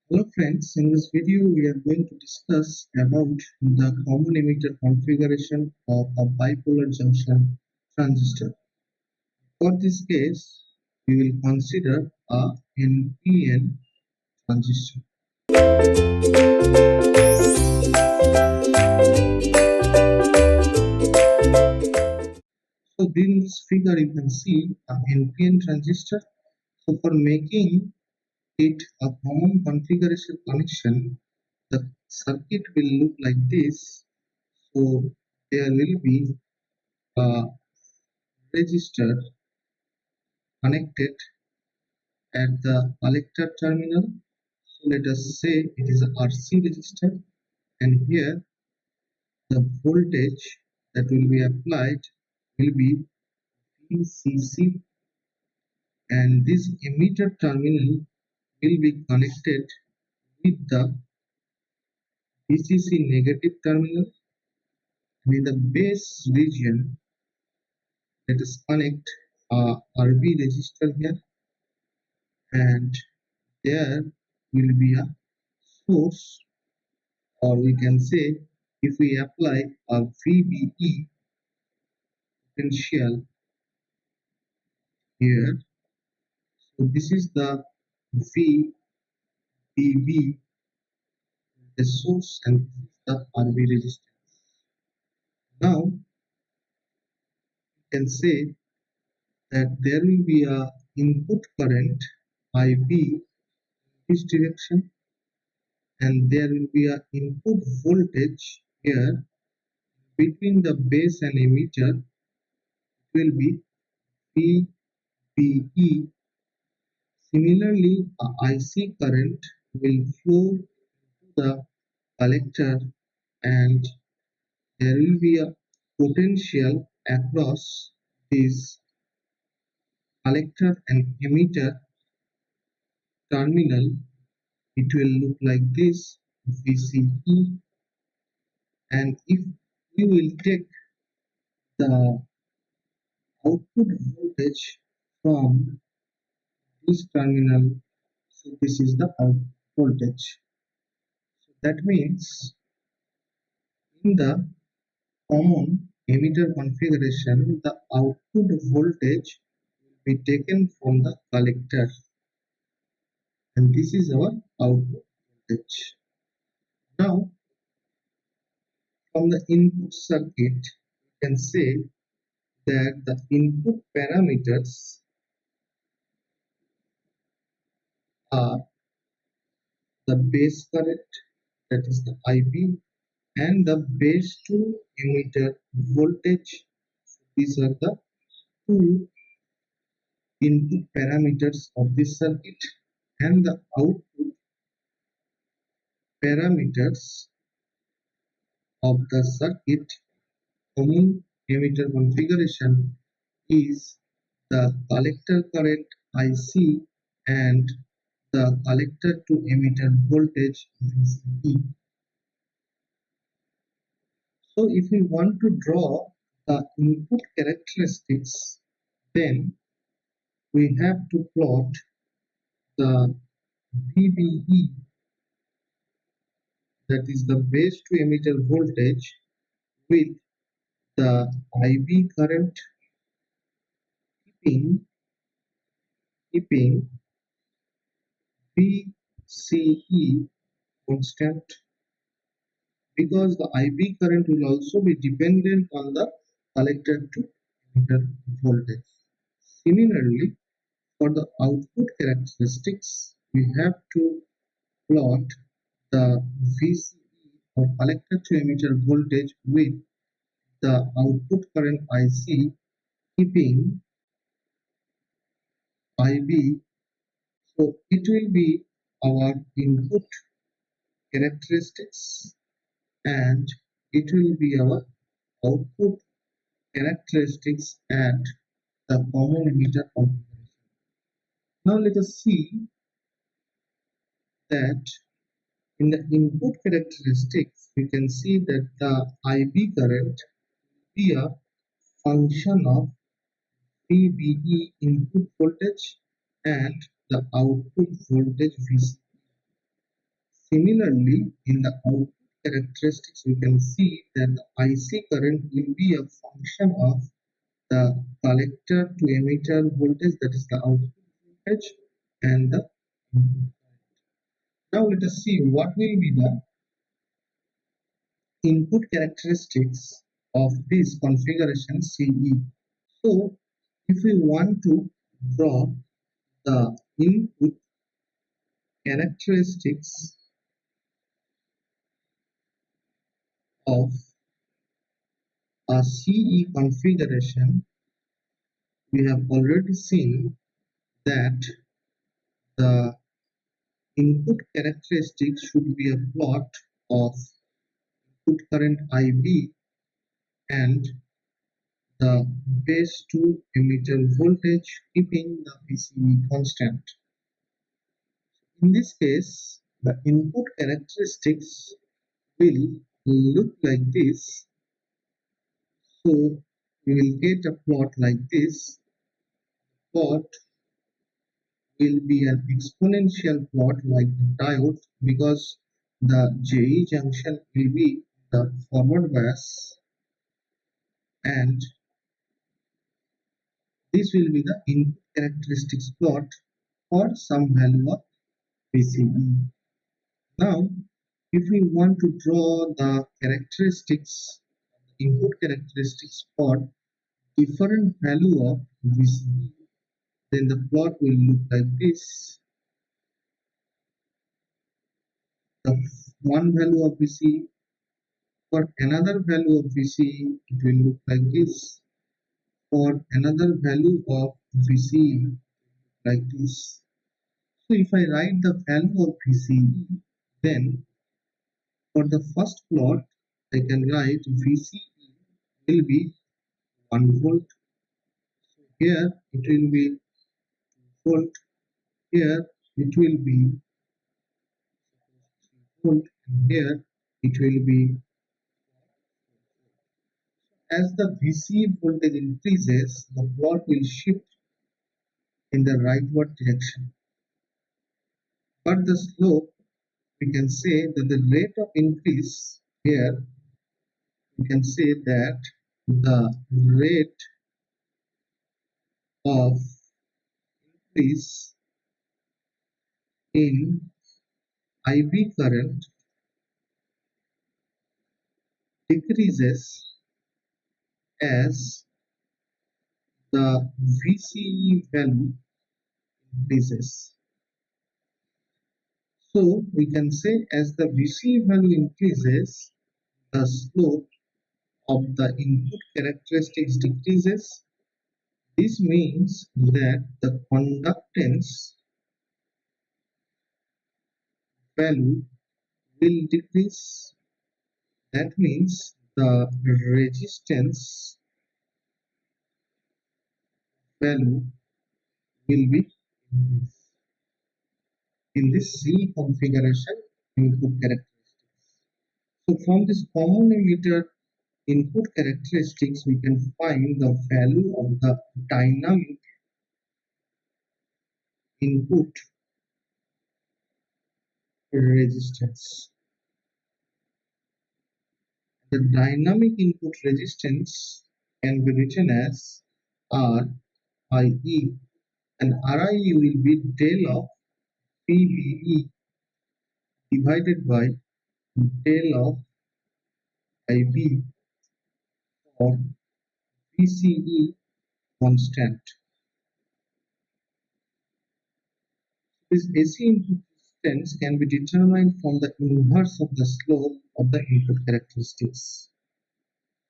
Hello friends, in this video we are going to discuss about the common emitter configuration of a bipolar junction transistor. For this case, we will consider a NPN transistor. So in this figure you can see a NPN transistor. So for making it a common configuration connection, the circuit will look like this. So there will be a resistor connected at the collector terminal. So let us say it is a RC resistor, and here the voltage that will be applied will be VCC, and this emitter terminal will be connected with the VCC negative terminal. And in the base region, let us connect a RB resistor here, and there will be a source, or we can say if we apply a VBE potential here, so this is the VBB, the source, and this is the RB resistance. Now you can say that there will be a input current IB in this direction, and there will be a input voltage here between the base and emitter. It will be VBE. Similarly, a IC current will flow to the collector, and there will be a potential across this collector and emitter terminal. It will look like this, VCE. And if we will take the output voltage from this terminal, so this is the output voltage. So that means in the common emitter configuration, the output voltage will be taken from the collector, and this is our output voltage. Now, from the input circuit, you can say that the input parameters are the base current, that is the IB, and the base to emitter voltage. These are the two input parameters of this circuit, and the output parameters of the circuit common emitter configuration is the collector current IC and the collector to emitter voltage VCE. So if we want to draw the input characteristics, then we have to plot the VBE, that is the base to emitter voltage, with the IB current, keeping VCE constant, because the IB current will also be dependent on the collector to emitter voltage. Similarly, for the output characteristics, we have to plot the VCE, or collector to emitter voltage, with the output current IC, keeping IB. So it will be our input characteristics, and it will be our output characteristics at the common emitter configuration. Now let us see that in the input characteristics, we can see that the IB current will be a function of VBE input voltage and the output voltage VC. Similarly, in the output characteristics, we can see that the IC current will be a function of the collector to emitter voltage, that is the output voltage, and the input. Now let us see what will be the input characteristics of this configuration CE. So if we want to draw the input characteristics of a CE configuration, we have already seen that the input characteristics should be a plot of input current IB and the base to emitter voltage, keeping the VCE constant. In this case, the input characteristics will look like this. So we will get a plot like this. Plot will be an exponential plot like the diode, because the JE junction will be the forward bias, and this will be the input characteristics plot for some value of VCE. Now, if we want to draw the characteristics, input characteristics for different value of VCE, then the plot will look like this. The one value of VCE, for another value of VCE, it will look like this. For another value of VCE, like this. So if I write the value of VCE, then for the first plot, I can write VCE will be 1 volt. So here it will be 2 volt. Here it will be 3 volt. And here it will be. As the VCE voltage increases, the plot will shift in the rightward direction. But the slope, we can say that the rate of increase here, we can say that the rate of increase in IB current decreases as the VCE value increases. So we can say as the VCE value increases, the slope of the input characteristics decreases. This means that the conductance value will decrease. That means the resistance value will be increased in this C configuration input characteristics. So from this common emitter input characteristics, we can find the value of the dynamic input resistance. The dynamic input resistance can be written as RIE, and RIE will be del of PBE divided by del of IB or PCE constant. This AC input resistance can be determined from the inverse of the slope of the input characteristics.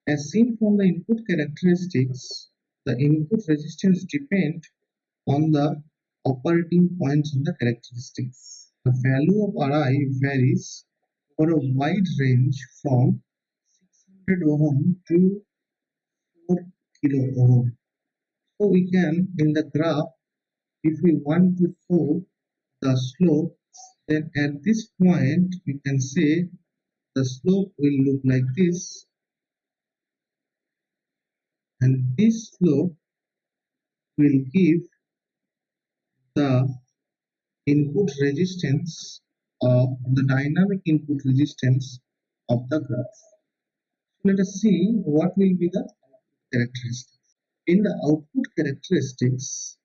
As seen from the input characteristics, the input resistance depends on the operating points of the characteristics. The value of Ri varies over a wide range from 600 ohm to 4 kilo ohm. So we can, in the graph, if we want to show the slope, then at this point we can say the slope will look like this, and this slope will give the input resistance of the dynamic input resistance of the graph. Let us see what will be the characteristics. In the output characteristics,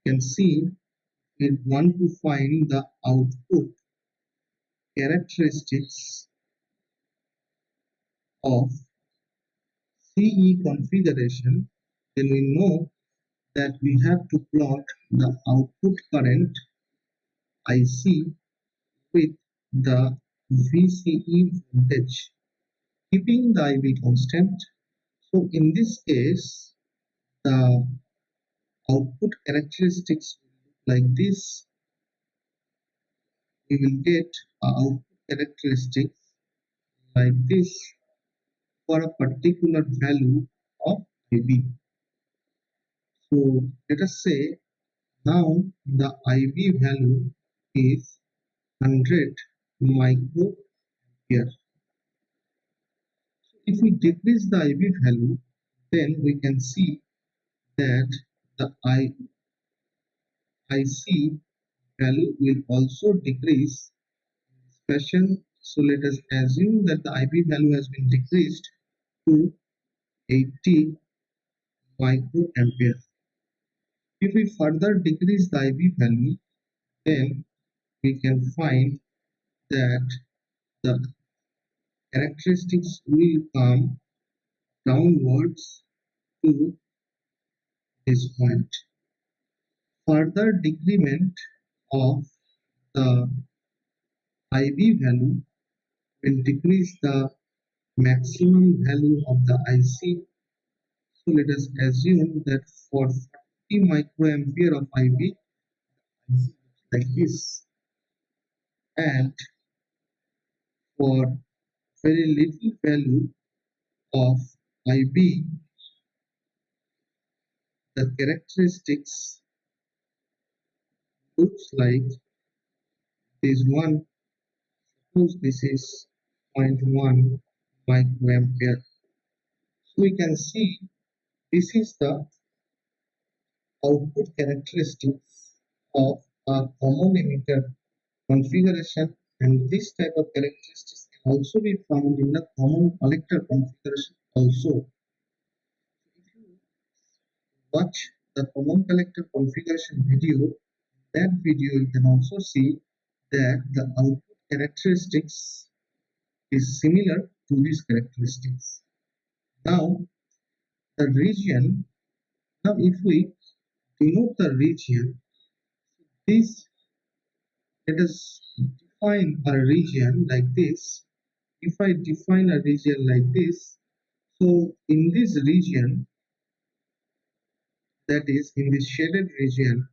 you can see we want to find the output characteristics of CE configuration, then we know that we have to plot the output current IC with the VCE voltage, keeping the IB constant. So in this case, the output characteristics like this. We will get output characteristics like this for a particular value of IB. So let us say now the IB value is 100 microampere. If we decrease the IB value, then we can see that the IC value will also decrease in this fashion. So let us assume that the IB value has been decreased to 80 microampere. If we further decrease the IB value, then we can find that the characteristics will come downwards to this point. Further decrement of the IB value will decrease the maximum value of the IC. So let us assume that for 40 microampere of IB, like this, and for very little value of IB, the characteristics looks like this one. Suppose this is zero point 0.1 microampere. So we can see this is the output characteristics of a common emitter configuration, and this type of characteristics can also be found in the common collector configuration also. If you watch the common collector configuration video, that video you can also see that the output characteristics is similar to these characteristics. Now the region, now if we denote the region, this, let us define a region like this. If I define a region like this, so in this region, that is in this shaded region,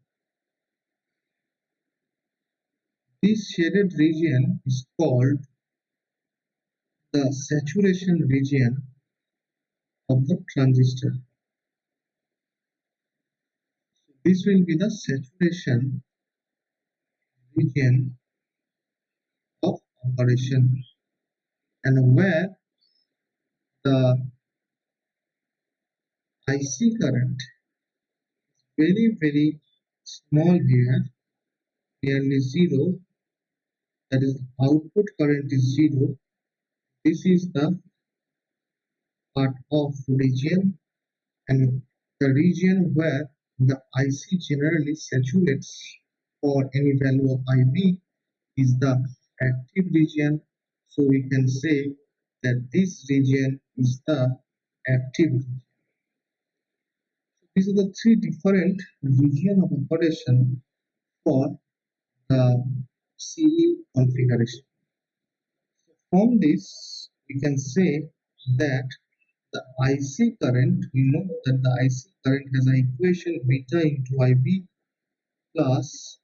this shaded region is called the saturation region of the transistor. This will be the saturation region of operation, and where the IC current is very small here, nearly zero, that is output current is zero. This is the part of region, and the region where the IC generally saturates for any value of IB is the active region. So we can say that this region is the active region. These are the three different region of operation for the CE configuration. From this, we can say that the IC current, we know that the IC current has an equation beta into IB plus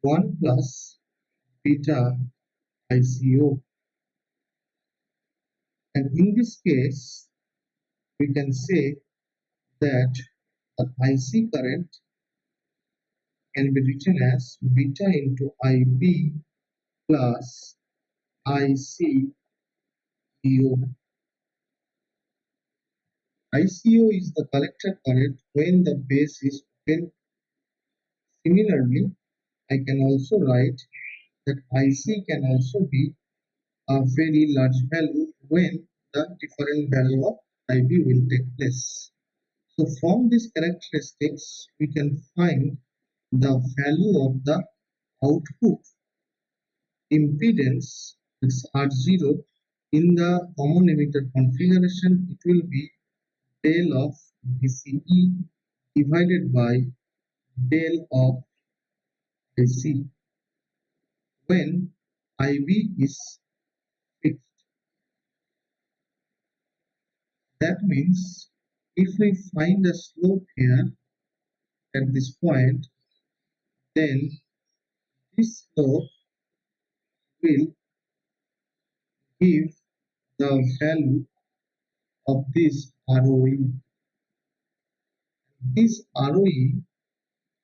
1 plus beta ICO. And in this case, we can say that the IC current can be written as beta into IB plus ICEO. ICO is the collector current when the base is open. Similarly, I can also write that IC can also be a very large value when the different value of IB will take place. So from these characteristics, we can find the value of the output impedance, it's R0. In the common emitter configuration, it will be del of VCE divided by del of AC when IB is fixed. That means if we find a slope here at this point, then this slope will give the value of this ROE. This ROE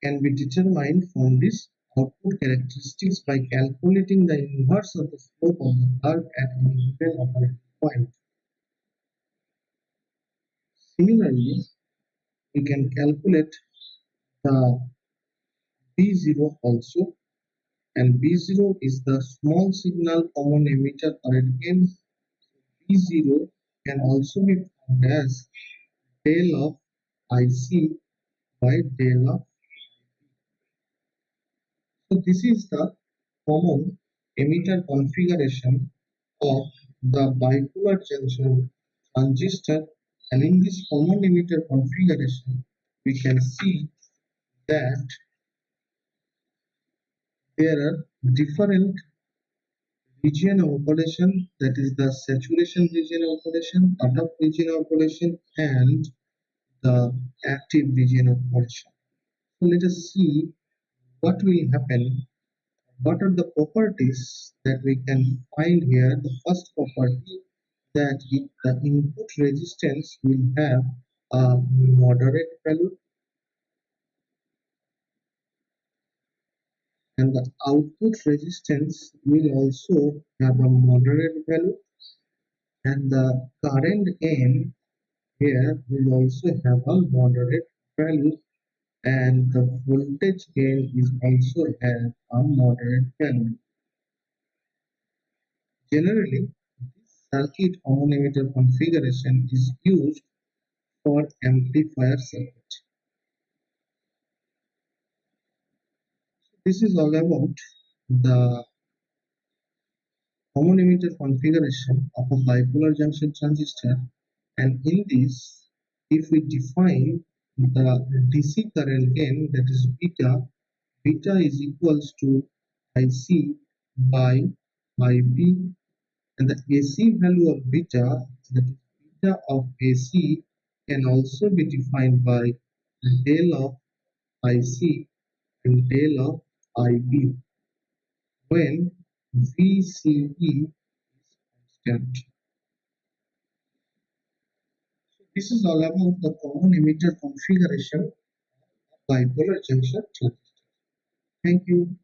can be determined from this output characteristics by calculating the inverse of the slope of the curve at any given operating point. Similarly, we can calculate the B0 also, and B0 is the small signal common emitter current gain. B0 can also be found as del of IC by del of. So this is the common emitter configuration of the bipolar junction transistor, and in this common emitter configuration we can see that there are different region of operation, that is the saturation region of operation, cutoff region of operation, and the active region of operation. So let us see what will happen. What are the properties that we can find here? The first property, that the input resistance will have a moderate value and the output resistance will also have a moderate value, and the current N here will also have a moderate value, and the voltage gain is also have a moderate value. Generally, this circuit common emitter configuration is used for amplifier circuit. This is all about the common emitter configuration of a bipolar junction transistor, and in this, if we define the DC current gain, that is beta, beta is equals to IC by IB, and the AC value of beta, that is beta of AC, can also be defined by del of IC and del of IB when VCE is constant. So this is all about the common emitter configuration of bipolar junction transistor. Thank you.